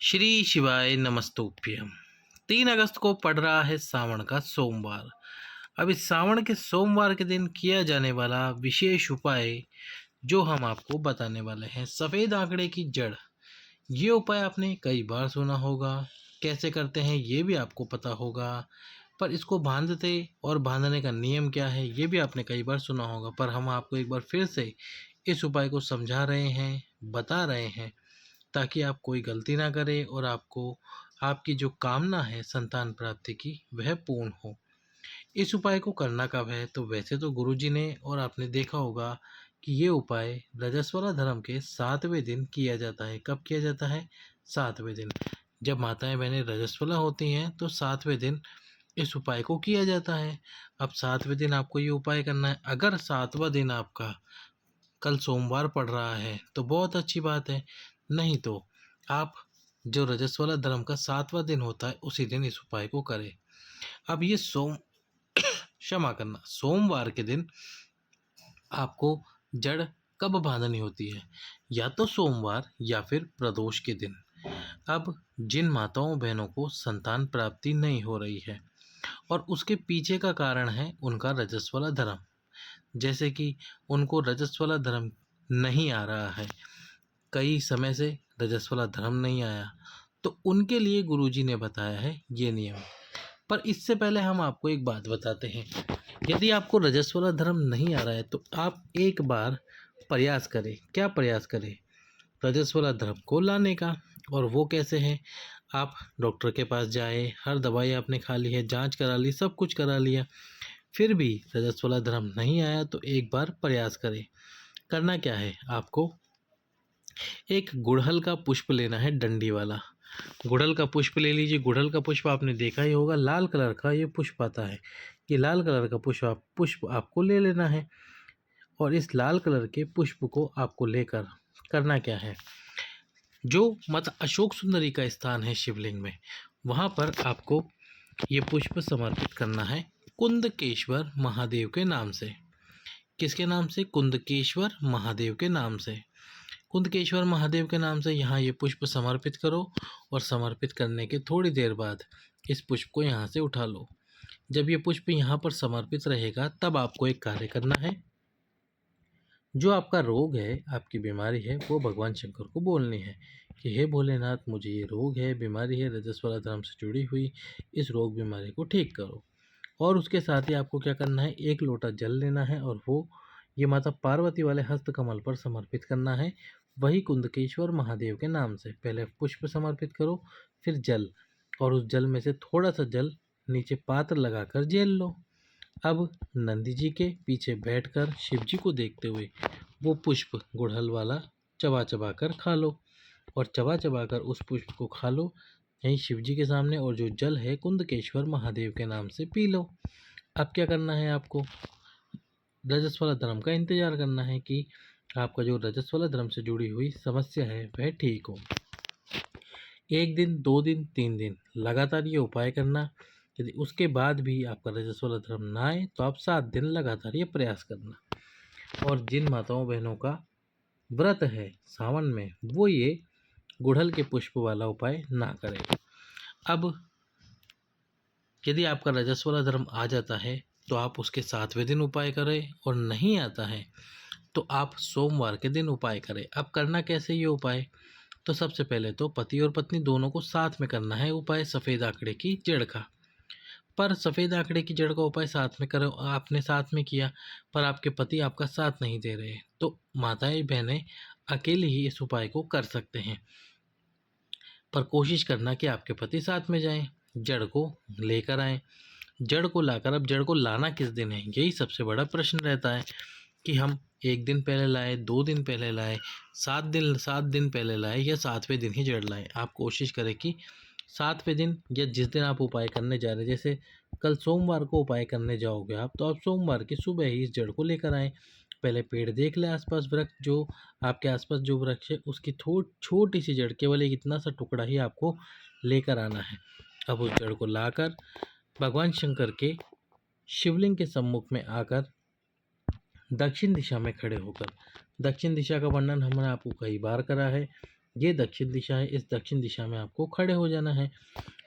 श्री शिवाय नमस्तुभ्यम। 3 अगस्त को पड़ रहा है सावन का सोमवार। अब इस सावन के सोमवार के दिन किया जाने वाला विशेष उपाय जो हम आपको बताने वाले हैं, सफ़ेद आंकड़े की जड़। ये उपाय आपने कई बार सुना होगा, कैसे करते हैं ये भी आपको पता होगा, पर इसको बांधते और बांधने का नियम क्या है ये भी आपने कई बार सुना होगा। पर हम आपको एक बार फिर से इस उपाय को समझा रहे हैं, बता रहे हैं, ताकि आप कोई गलती ना करें और आपको आपकी जो कामना है संतान प्राप्ति की वह पूर्ण हो। इस उपाय को करना कब है? तो वैसे तो गुरुजी ने और आपने देखा होगा कि ये उपाय रजस्वला धर्म के 7वें दिन किया जाता है। कब किया जाता है? 7वें दिन। जब माताएं बहनें रजस्वला होती हैं तो 7वें दिन इस उपाय को किया जाता है। अब 7वें दिन आपको ये उपाय करना है। अगर 7वां दिन आपका कल सोमवार पड़ रहा है तो बहुत अच्छी बात है, नहीं तो आप जो रजस्वला धर्म का 7वां दिन होता है उसी दिन इस उपाय को करें। अब ये क्षमा करना, सोमवार के दिन आपको जड़ कब बांधनी होती है? या तो सोमवार या फिर प्रदोष के दिन। अब जिन माताओं बहनों को संतान प्राप्ति नहीं हो रही है और उसके पीछे का कारण है उनका रजस्वला धर्म, जैसे कि उनको रजस्वला धर्म नहीं आ रहा है, कई समय से रजस्वला धर्म नहीं आया, तो उनके लिए गुरुजी ने बताया है ये नियम। पर इससे पहले हम आपको एक बात बताते हैं। यदि आपको रजस्वला धर्म नहीं आ रहा है तो आप एक बार प्रयास करें। क्या प्रयास करें? रजस्वला धर्म को लाने का। और वो कैसे है? आप डॉक्टर के पास जाए, हर दवाई आपने खा ली है, जांच करा ली, सब कुछ करा लिया, फिर भी रजस्वला धर्म नहीं आया तो एक बार प्रयास करें। करना क्या है? आपको एक गुड़हल का पुष्प लेना है, डंडी वाला गुड़हल का पुष्प ले लीजिए। गुड़हल का पुष्प आपने देखा ही होगा, लाल कलर का ये पुष्प आता है। ये लाल कलर का पुष्प आपको ले लेना है। और इस लाल कलर के पुष्प को आपको लेकर करना क्या है? जो माता अशोक सुंदरी का स्थान है शिवलिंग में, वहाँ पर आपको ये पुष्प समर्पित करना है कुंदकेश्वर महादेव के नाम से। किसके नाम से? कुंदकेश्वर महादेव के नाम से। कुंदकेश्वर महादेव के नाम से यहाँ ये पुष्प समर्पित करो और समर्पित करने के थोड़ी देर बाद इस पुष्प को यहाँ से उठा लो। जब ये पुष्प यहाँ पर समर्पित रहेगा तब आपको एक कार्य करना है। जो आपका रोग है, आपकी बीमारी है, वो भगवान शंकर को बोलनी है कि हे भोलेनाथ, मुझे ये रोग है, बीमारी है, रजस्वला धर्म से जुड़ी हुई, इस रोग बीमारी को ठीक करो। और उसके साथ ही आपको क्या करना है? 1 लोटा जल लेना है और वो ये माता पार्वती वाले हस्त कमल पर समर्पित करना है, वही कुंदकेश्वर महादेव के नाम से। पहले पुष्प समर्पित करो, फिर जल, और उस जल में से थोड़ा सा जल नीचे पात्र लगाकर जेल लो। अब नंदी जी के पीछे बैठकर शिव जी को देखते हुए वो पुष्प गुड़हल वाला चबा चबा कर खा लो, और चबा चबा कर उस पुष्प को खा लो यहीं शिव जी के सामने, और जो जल है कुंदकेश्वर महादेव के नाम से पी लो। अब क्या करना है? आपको रजस्वला धर्म का इंतजार करना है कि आपका जो रजस्वला धर्म से जुड़ी हुई समस्या है वह ठीक हो। 1 दिन, 2 दिन, 3 दिन लगातार ये उपाय करना। यदि उसके बाद भी आपका रजस्वला धर्म ना आए तो आप 7 दिन लगातार ये प्रयास करना। और जिन माताओं बहनों का व्रत है सावन में, वो ये गुड़हल के पुष्प वाला उपाय ना करें। अब यदि आपका रजस्वला धर्म आ जाता है तो आप उसके 7वें दिन उपाय करें, और नहीं आता है तो आप सोमवार के दिन उपाय करें। अब करना कैसे ये उपाय? तो सबसे पहले तो पति और पत्नी दोनों को साथ में करना है उपाय सफ़ेद आंकड़े की जड़ का। पर सफ़ेद आंकड़े की जड़ का उपाय साथ में करो, आपने साथ में किया, पर आपके पति आपका साथ नहीं दे रहे, तो माताएं बहनें अकेले ही इस उपाय को कर सकते हैं। पर कोशिश करना कि आपके पति साथ में जाएं, जड़ को लेकर आएं। जड़ को लाकर, अब जड़ को लाना किस दिन है, यही सबसे बड़ा प्रश्न रहता है कि हम 1 दिन पहले लाए, 2 दिन पहले लाए, 7 दिन पहले लाए, या 7वें दिन ही जड़ लाए। आप कोशिश करें कि 7वें दिन, या जिस दिन आप उपाय करने जा रहे हैं, जैसे कल सोमवार को उपाय करने जाओगे आप, तो आप सोमवार की सुबह ही इस जड़ को लेकर आएँ। पहले पेड़ देख लें आसपास, वृक्ष जो आपके आसपास जो वृक्ष है उसकी छोटी सी जड़, केवल एक इतना सा टुकड़ा ही आपको लेकर आना है। अब उस जड़ को लाकर भगवान शंकर के शिवलिंग के सम्मुख में आकर दक्षिण दिशा में खड़े होकर, दक्षिण दिशा का वर्णन हमने आपको कई बार करा है, ये दक्षिण दिशा है, इस दक्षिण दिशा में आपको खड़े हो जाना है।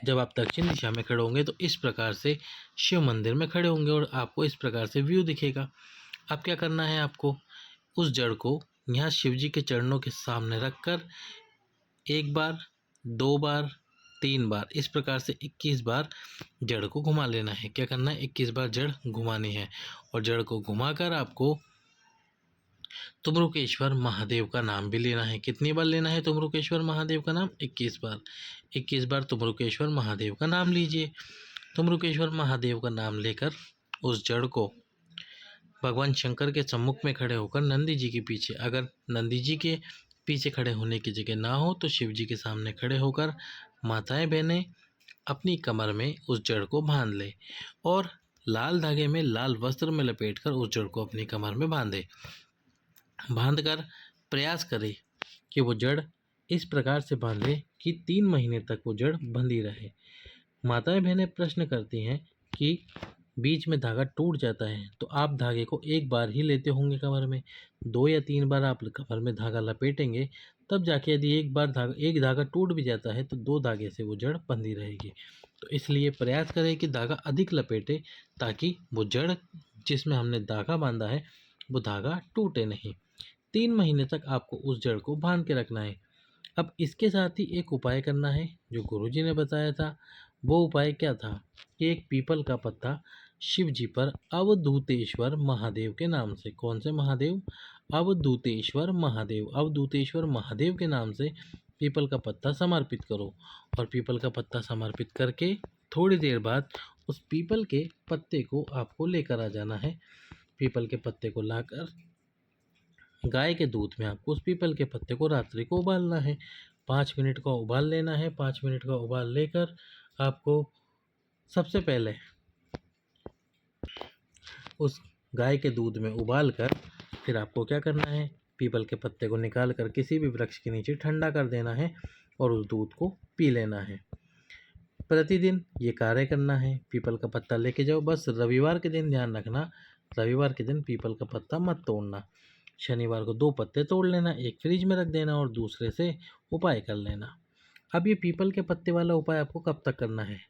जब आप दक्षिण दिशा में खड़े होंगे तो इस प्रकार से शिव मंदिर में खड़े होंगे और आपको इस प्रकार से व्यू दिखेगा। अब क्या करना है, आपको उस जड़ को यहाँ शिव जी के चरणों के सामने रखकर एक बार, दो बार, 3 बार, इस प्रकार से 21 बार जड़ को घुमा लेना है। क्या करना है, 21 बार जड़ घुमानी है और जड़ को घुमाकर आपको तुमरुकेश्वर महादेव का नाम भी लेना है। कितनी बार लेना है तुमरुकेश्वर महादेव का नाम? 21 बार। 21 बार तुमरुकेश्वर महादेव का नाम लीजिए। तुमरुकेश्वर महादेव का नाम लेकर उस जड़ को भगवान शंकर के सम्मुख में खड़े होकर नंदी जी के पीछे, अगर नंदी जी के पीछे खड़े होने की जगह ना हो तो शिव जी के सामने खड़े होकर माताएं बहनें अपनी कमर में उस जड़ को बांध ले और लाल धागे में, लाल वस्त्र में लपेटकर उस जड़ को अपनी कमर में बांधे। बांधकर प्रयास करें कि वो जड़ इस प्रकार से बांधे कि 3 महीने तक वो जड़ बंधी रहे। माताएं बहनें प्रश्न करती हैं कि बीच में धागा टूट जाता है तो आप धागे को एक बार ही लेते होंगे कमर में, 2 या 3 बार आप कमर में धागा लपेटेंगे, तब जाके यदि एक धागा टूट भी जाता है तो 2 धागे से वो जड़ बंधी रहेगी। तो इसलिए प्रयास करें कि धागा अधिक लपेटे ताकि वो जड़ जिसमें हमने धागा बांधा है वो धागा टूटे नहीं। 3 महीने तक आपको उस जड़ को बांध के रखना है। अब इसके साथ ही एक उपाय करना है जो गुरुजी ने बताया था। वो उपाय क्या था कि एक पीपल का पत्ता शिव जी पर अवधूतेश्वर महादेव के नाम से, कौन से महादेव? अवधूतेश्वर महादेव, अवधूतेश्वर महादेव के नाम से पीपल का पत्ता समर्पित करो। और पीपल का पत्ता समर्पित करके थोड़ी देर बाद उस पीपल के पत्ते को आपको लेकर आ जाना है। पीपल के पत्ते को लाकर गाय के दूध में आपको उस पीपल के पत्ते को रात्रि को उबालना है। 5 मिनट का उबाल लेना है। 5 मिनट का उबाल लेकर आपको सबसे पहले उस गाय के दूध में उबाल कर फिर आपको क्या करना है, पीपल के पत्ते को निकाल कर किसी भी वृक्ष के नीचे ठंडा कर देना है और उस दूध को पी लेना है। प्रतिदिन ये कार्य करना है। पीपल का पत्ता लेके जाओ, बस रविवार के दिन ध्यान रखना, रविवार के दिन पीपल का पत्ता मत तोड़ना। शनिवार को 2 पत्ते तोड़ लेना, एक फ्रिज में रख देना और दूसरे से उपाय कर लेना। अब ये पीपल के पत्ते वाला उपाय आपको कब तक करना है?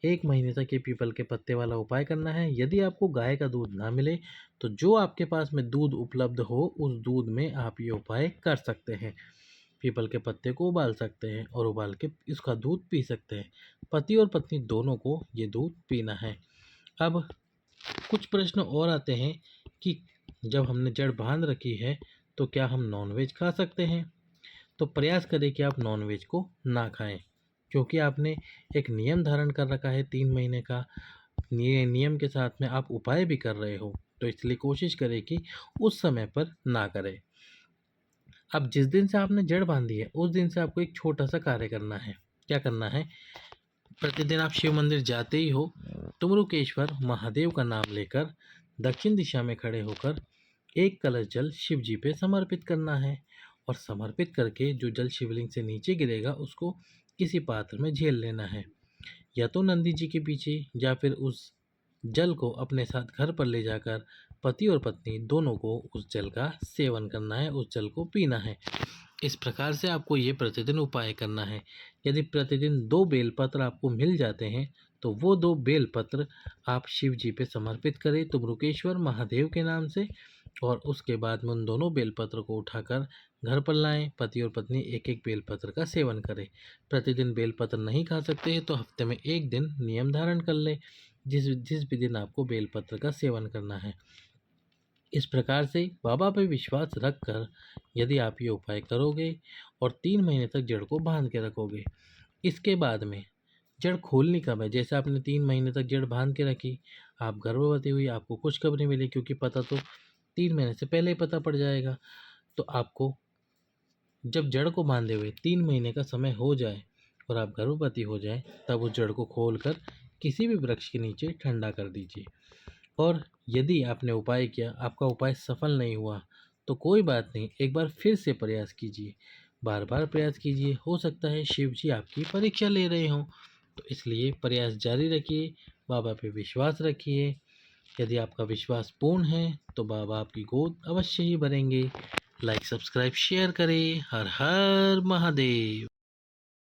1 महीने तक ये पीपल के पत्ते वाला उपाय करना है। यदि आपको गाय का दूध ना मिले तो जो आपके पास में दूध उपलब्ध हो उस दूध में आप ये उपाय कर सकते हैं। पीपल के पत्ते को उबाल सकते हैं और उबाल के इसका दूध पी सकते हैं। पति और पत्नी दोनों को ये दूध पीना है। अब कुछ प्रश्न और आते हैं कि जब हमने जड़ बांध रखी है तो क्या हम नॉनवेज खा सकते हैं? तो प्रयास करें कि आप नॉनवेज को ना खाएं, क्योंकि आपने एक नियम धारण कर रखा है 3 महीने का। नियम के साथ में आप उपाय भी कर रहे हो, तो इसलिए कोशिश करें कि उस समय पर ना करें। अब जिस दिन से आपने जड़ बांधी है उस दिन से आपको एक छोटा सा कार्य करना है। क्या करना है? प्रतिदिन आप शिव मंदिर जाते ही हो, तुमरुकेश्वर महादेव का नाम लेकर दक्षिण दिशा में खड़े होकर एक कलश जल शिव जी पे समर्पित करना है और समर्पित करके जो जल शिवलिंग से नीचे गिरेगा उसको किसी पात्र में झेल लेना है। या तो नंदी जी के पीछे या फिर उस जल को अपने साथ घर पर ले जाकर पति और पत्नी दोनों को उस जल का सेवन करना है, उस जल को पीना है। इस प्रकार से आपको ये प्रतिदिन उपाय करना है। यदि प्रतिदिन 2 बेलपत्र आपको मिल जाते हैं तो वो 2 बेलपत्र आप शिव जी पे समर्पित करें तुमरुकेश्वर महादेव के नाम से और उसके बाद में उन दोनों बेलपत्र को उठाकर घर पर लाएं। पति और पत्नी एक एक बेलपत्र का सेवन करें। प्रतिदिन बेलपत्र नहीं खा सकते हैं तो हफ्ते में 1 दिन नियम धारण कर लें, जिस जिस भी दिन आपको बेलपत्र का सेवन करना है। इस प्रकार से बाबा पर विश्वास रखकर यदि आप ये उपाय करोगे और 3 महीने तक जड़ को बांध के रखोगे, इसके बाद में जड़ खोलनी कब है? जैसे आपने 3 महीने तक जड़ बांध के रखी, आप गर्भवती हुई, आपको खुशखबरी मिली, क्योंकि पता तो 3 महीने से पहले ही पता पड़ जाएगा। तो आपको जब जड़ को बांधे हुए 3 महीने का समय हो जाए और आप गर्भवती हो जाए, तब उस जड़ को खोलकर किसी भी वृक्ष के नीचे ठंडा कर दीजिए। और यदि आपने उपाय किया, आपका उपाय सफल नहीं हुआ तो कोई बात नहीं, एक बार फिर से प्रयास कीजिए, बार बार प्रयास कीजिए। हो सकता है शिव जी आपकी परीक्षा ले रहे हों, तो इसलिए प्रयास जारी रखिए, बाबा पे विश्वास रखिए। यदि आपका विश्वास पूर्ण है तो बाबा आपकी गोद अवश्य ही भरेंगे। लाइक सब्सक्राइब शेयर करें। हर हर महादेव।